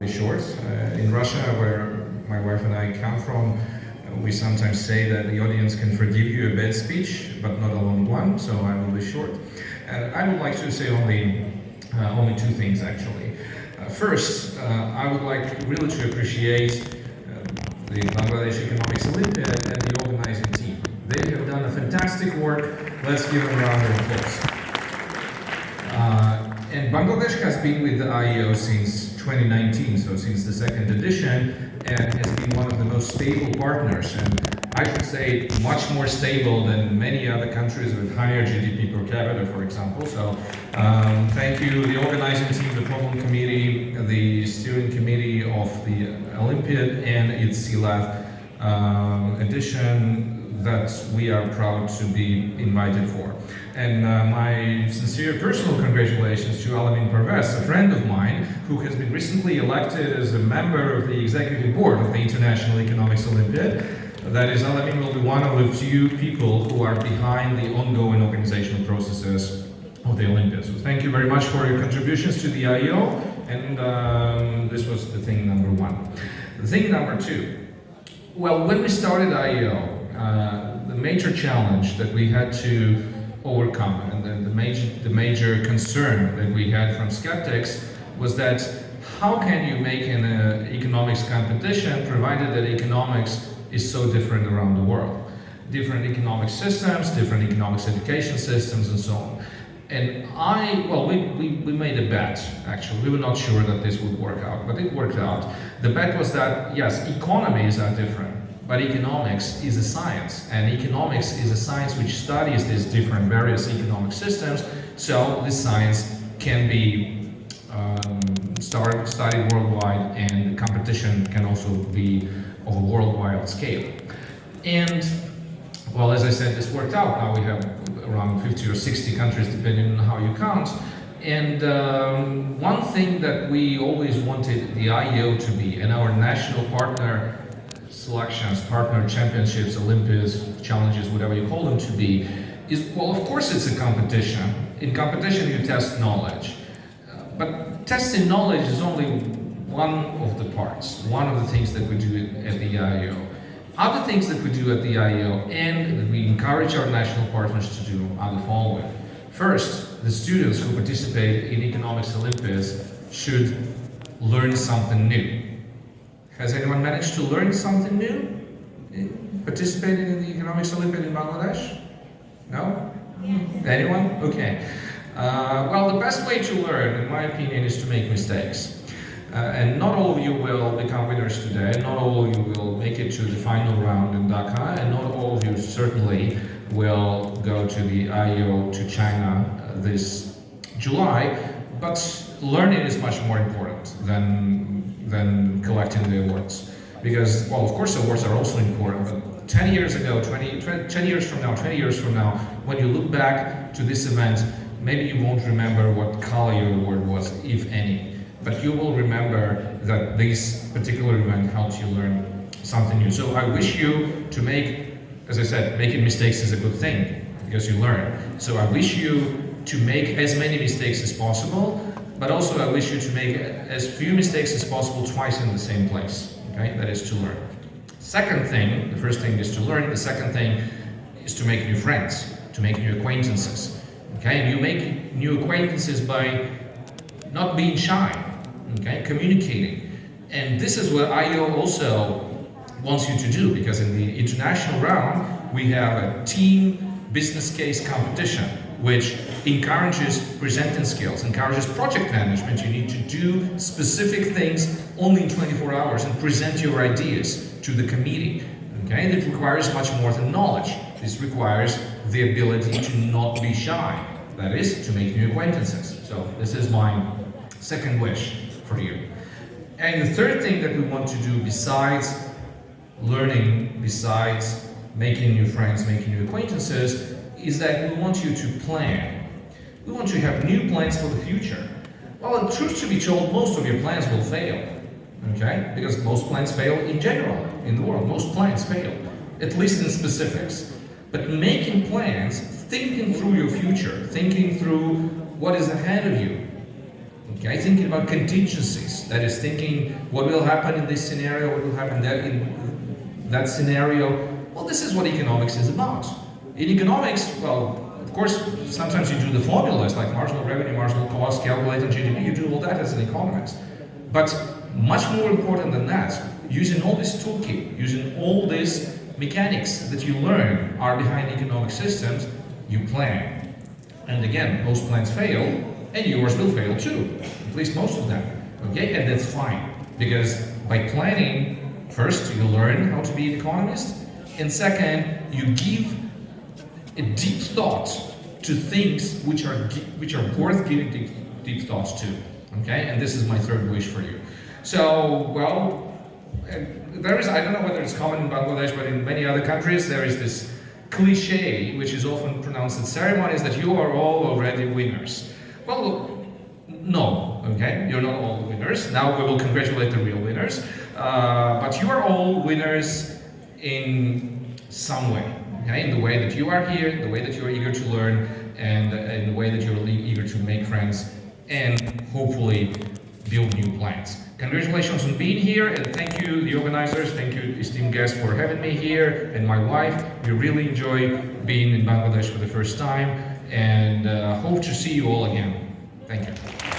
short. In Russia, where my wife and I come from, we sometimes say that the audience can forgive you a bad speech, but not a long one, so I will be short. I would like to say only two things, actually. First, I would like really to appreciate the Bangladesh Economics Olympiad and the organizing team. They have done a fantastic work. Let's give them a round of applause. And Bangladesh has been with the IEO since 2019, so since the second edition, and has been one of the most stable partners, and I should say much more stable than many other countries with higher GDP per capita, for example. So thank you, the organizing team, the program committee, the steering committee of the Olympiad and its CLAF edition that we are proud to be invited for. And my sincere personal congratulations to Alamin Parvez, a friend of mine who has been recently elected as a member of the executive board of the International Economics Olympiad. That is, Alamin will be one of the few people who are behind the ongoing organizational processes of the Olympiad. So thank you very much for your contributions to the IEO, and this was the thing number one. The thing number two, well, when we started IEO, the major challenge that we had to overcome, and then the major concern that we had from skeptics was that how can you make an economics competition provided that economics is so different around the world? Different economic systems, different economics education systems, and so on. And we made a bet, actually. We were not sure that this would work out, but it worked out. The bet was that, yes, economies are different, but economics is a science, and economics is a science which studies these different various economic systems, so this science can be studied worldwide, and competition can also be of a worldwide scale. And, well, as I said, this worked out. Now we have around 50 or 60 countries, depending on how you count. And one thing that we always wanted the IEO to be, and our national partner selections, partner championships, Olympiads, challenges, whatever you call them to be, is, well, of course it's a competition. In competition you test knowledge. But testing knowledge is only one of the parts, one of the things that we do at the IEO. Other things that we do at the IEO and that we encourage our national partners to do are the following. First, the students who participate in economics Olympiads should learn something new. Has anyone managed to learn something new participating in the Economics Olympiad in Bangladesh? No? Yes. Anyone? Okay. Well, the best way to learn, in my opinion, is to make mistakes. And not all of you will become winners today, not all of you will make it to the final round in Dhaka, and not all of you certainly will go to the IEO to China this July, but learning is much more important than collecting the awards. Because, well, of course awards are also important, but 10 years ago, 10 years from now, when you look back to this event, maybe you won't remember what color your award was, if any. But you will remember that this particular event helped you learn something new. So I wish you to make, as I said, making mistakes is a good thing, because you learn. So I wish you to make as many mistakes as possible, but also I wish you to make as few mistakes as possible twice in the same place, okay? That is to learn. Second thing, the first thing is to learn, the second thing is to make new friends, to make new acquaintances, okay? And you make new acquaintances by not being shy, okay? Communicating. And this is what IEO also wants you to do, because in the international round, we have a team business case competition, which encourages presenting skills, encourages project management. You need to do specific things only in 24 hours and present your ideas to the committee. Okay? That requires much more than knowledge. This requires the ability to not be shy. That is, to make new acquaintances. So this is my second wish for you. And the third thing that we want to do besides learning, besides making new friends, making new acquaintances, is that we want you to plan. We want you to have new plans for the future. Well, the truth to be told, most of your plans will fail, okay? Because most plans fail in general, in the world. Most plans fail, at least in specifics. But making plans, thinking through your future, thinking through what is ahead of you, Okay, thinking about contingencies, that is thinking what will happen in this scenario, what will happen in that scenario. Well, this is what economics is about. In economics, well, of course, sometimes you do the formulas like marginal revenue, marginal cost, calculate on GDP, you do all that as an economist. But much more important than that, using all this toolkit, using all these mechanics that you learn are behind economic systems, you plan. And again, most plans fail, and yours will fail too, at least most of them, okay? And that's fine, because by planning, first, you learn how to be an economist, and second, you give a deep thought to things which are worth giving deep thoughts to, okay? And this is my third wish for you. So, well, there is, I don't know whether it's common in Bangladesh, but in many other countries, there is this cliche, which is often pronounced at ceremonies, that you are all already winners. Well, no, okay? You're not all winners. Now we will congratulate the real winners. But you are all winners in some way, okay? In the way that you are here, the way that you are eager to learn, and in the way that you're eager to make friends, and hopefully build new plans. Congratulations on being here, and thank you, the organizers, thank you, esteemed guests, for having me here, and my wife. We really enjoy being in Bangladesh for the first time, and hope to see you all again. Thank you.